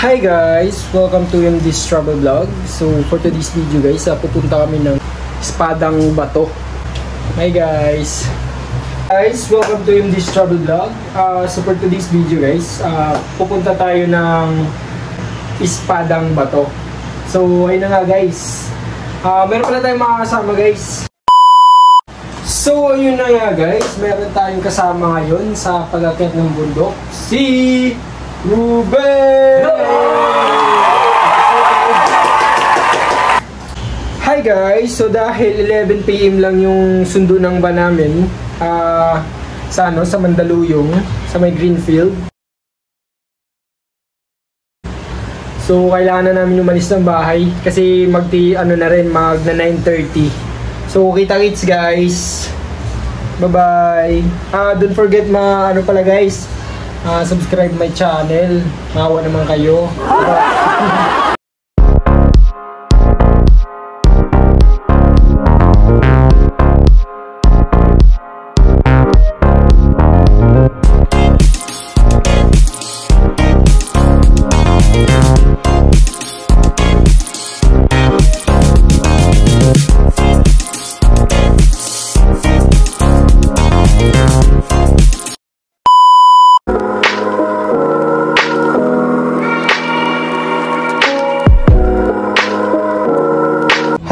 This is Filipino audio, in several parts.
Hi guys! Welcome to MD's Travel Vlog. So for today's video guys, pupunta kami ng Espadang Bato. Hi guys! Welcome to MD's Travel Vlog. So for today's video guys, pupunta tayo ng Espadang Bato. So ayun na nga guys. Meron pala tayong mga kasama guys. So ayun na nga guys, meron tayong kasama ngayon sa pag-akyat ng bundok. Si Ruben! Hi guys! So dahil 11 PM lang yung sundo ng van namin sa Mandaluyong, sa may Greenfield. So kailangan na namin umalis ng bahay kasi magna 9:30. So kita-kits guys! Bye-bye! Don't forget pala guys, subscribe my channel. Maawa naman kayo.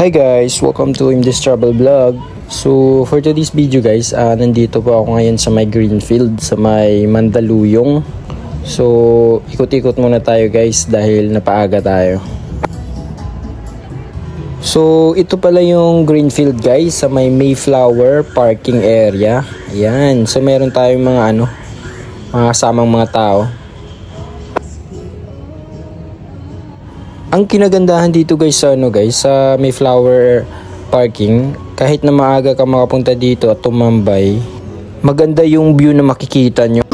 Hi guys, welcome to MD's Travel Vlog. So for today's video guys, nandito po ako ngayon sa may Greenfield, sa may Mandaluyong. So ikot-ikot muna tayo guys dahil napaaga tayo. So ito pala yung Greenfield guys, sa may Mayflower parking area. Ayan, so meron tayong mga mga kasamang mga tao. Ang kinagandahan dito guys sa Mayflower parking, kahit na maaga ka makapunta dito at tumambay, maganda yung view na makikita nyo.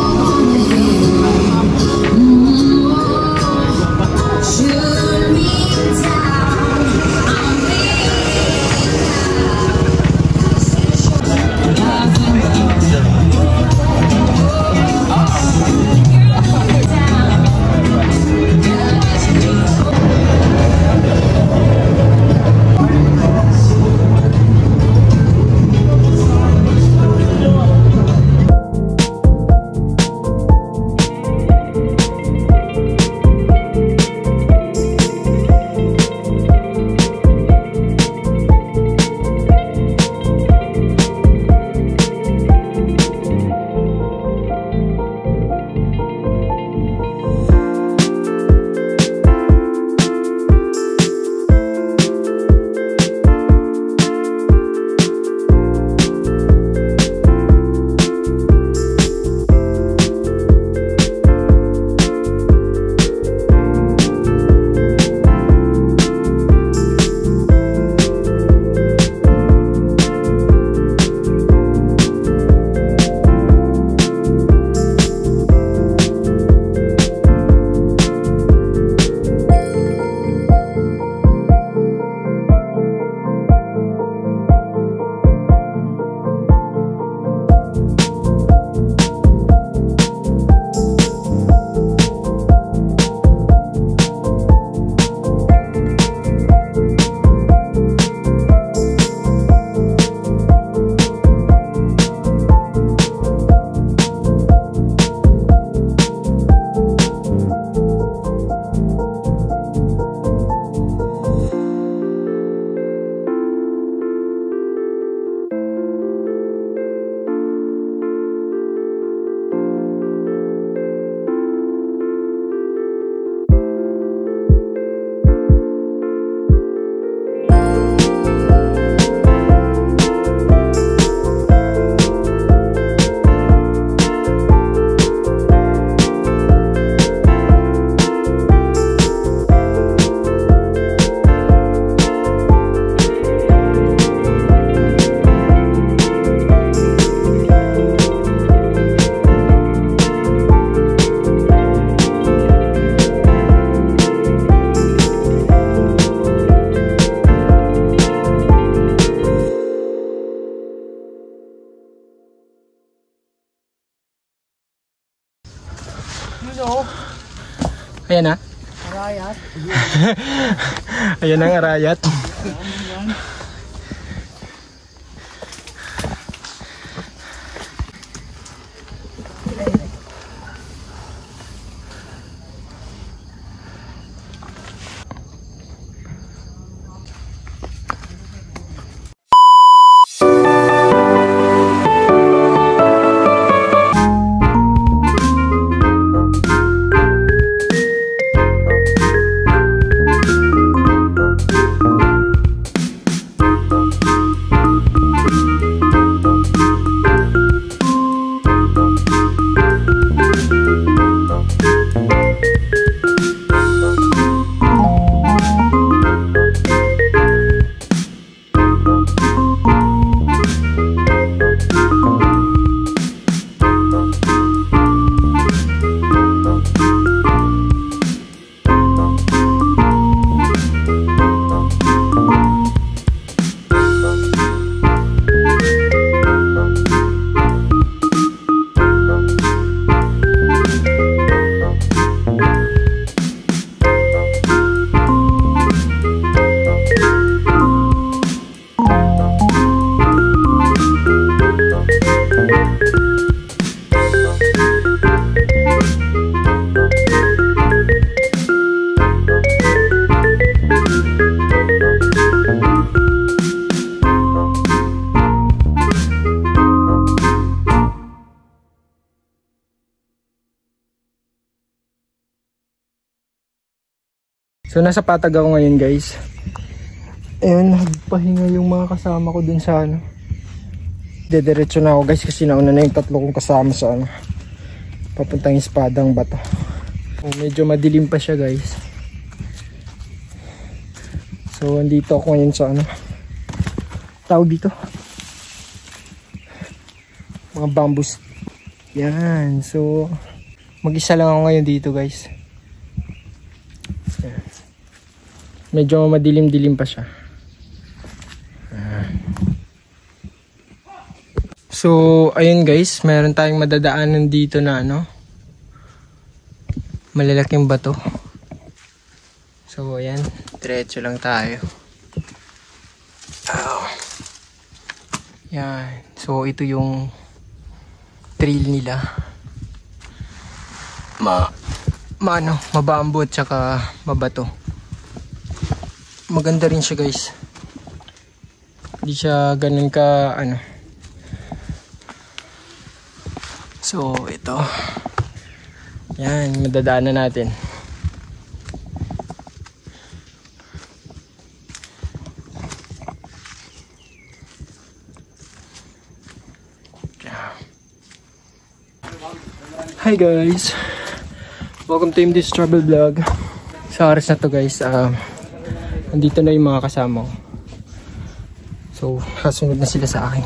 oh. Ayan na. Arayat. Ayan ang arayat. So nasa patag ako ngayon guys. Ayun, nagpahinga yung mga kasama ko dun sa ano. Dediretso na ako guys kasi nauna na yung tatlo kong kasama sa ano. Papuntang Espadang Bato. So, medyo madilim pa siya guys. So andito ako ngayon sa ano. Tawag dito. Mga bambus. Yan. So mag-isa lang ako ngayon dito guys. Medyo madilim-dilim pa siya. So, ayun guys, meron tayong madadaanan dito na ano, malalaking bato. So, ayan, diretso lang tayo. Yan. So, ito yung trail nila. Mabambo at saka mabato. Maganda rin siya guys. Hindi siya ganun ka ano. So ito. Yan, madadaanan natin. Hi guys. Welcome to MD's Travel Vlog. Sa oras na to guys, andito na yung mga kasama ko. So, kasunod na sila sa akin.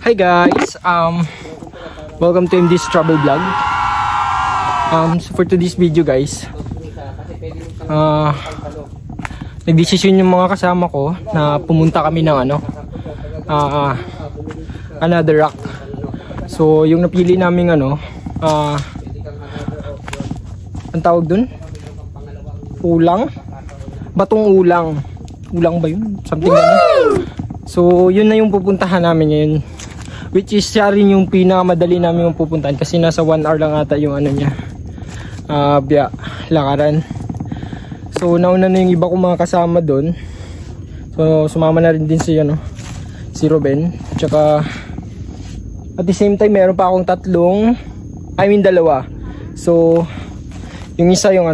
Hi guys, welcome to MD's Travel Vlog. So for today's video guys, nagdesisyon yung mga kasama ko na pumunta kami ng another rock. So yung napili naming ang tawag dun? Ulang? Batong ulang. Ulang ba yun? Something ganun. So yun na yung pupuntahan namin ngayon. Which is siya rin yung pinakamadali namin yung pupuntahan kasi nasa 1 hour lang ata yung niya. Lakaran. So nauna na yung iba kong mga kasama doon. So sumama na rin din si Ruben. Tsaka at the same time meron pa akong dalawa. So yung isa yung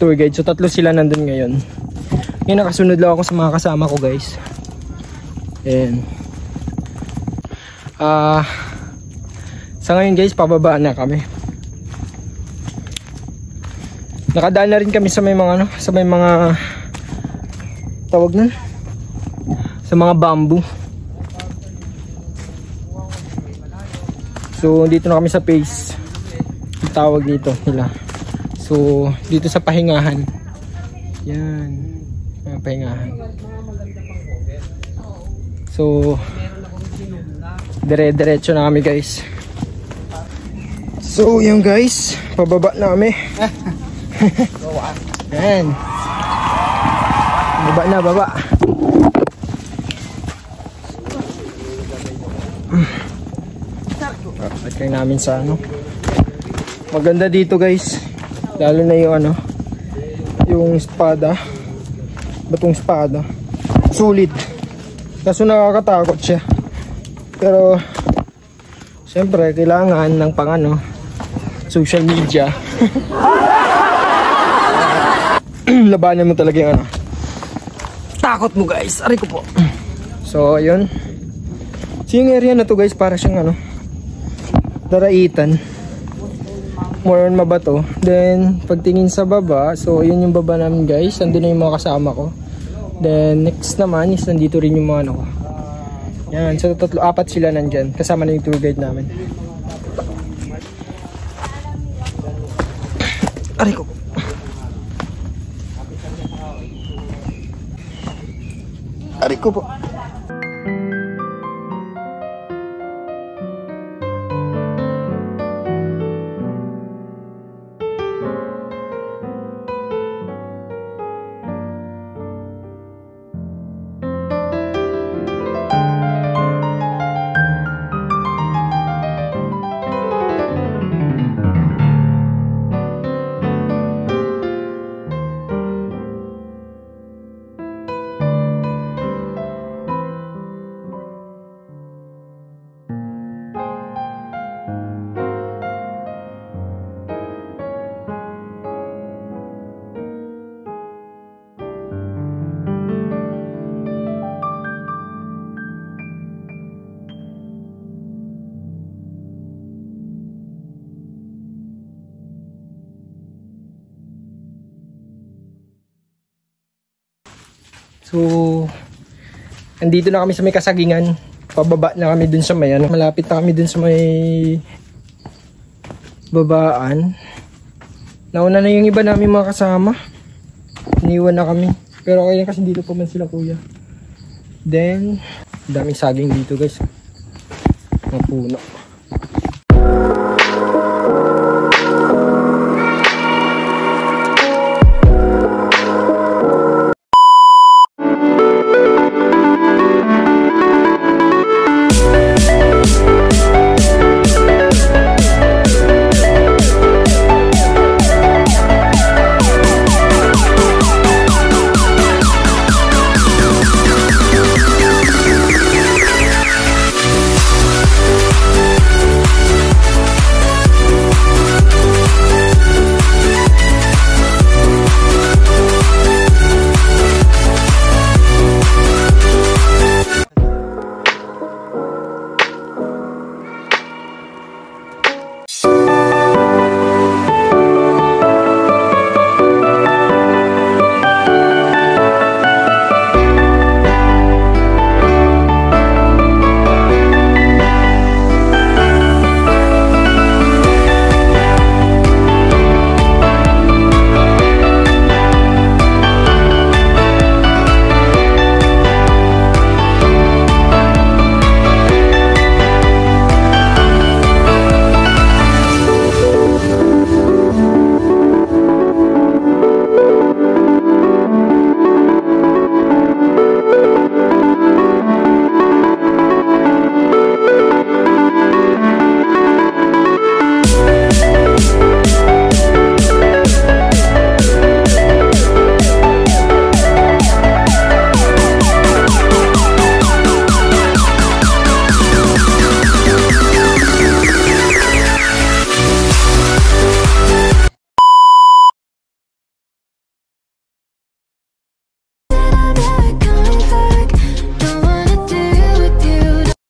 tour guide. So tatlo sila nandun ngayon. Ngayon nakasunod lang ako sa mga kasama ko guys. And sa ngayon guys, pababa na kami. Nakadaan na rin kami sa may mga tawag nun, sa mga bamboo. So dito na kami sa pace, yung tawag dito nila. So dito sa pahingahan. Yan, pahingahan. So dire-diretso na kami guys. So yung guys, pababa na kami. Yan. Baba. Pagkain namin sa maganda dito guys. Lalo na yung espada. Batong espada. Sulit. Kaso nakakatakot siya. Pero siyempre kailangan ng social media. Labanan mo talaga yung takot mo guys. Aray ko po. So ayun. So yung area na to guys, para siyang daraitan. More on mabato. Then pagtingin sa baba, so yun yung baba namin guys. Andun na yung mga kasama ko. Then next naman is nandito rin yung mga ko. Yan, so apat sila nandyan. Kasama na yung tour guide namin. Aray ko. Aray ko po. So, andito na kami sa may kasagingan. Pababa na kami dun sa may malapit na kami dun sa may babaan. Nauna na yung iba namin mga kasama. Iniwan na kami. Pero okay na kasi dito pa man sila kuya. Then, daming saging dito guys. Mga puno.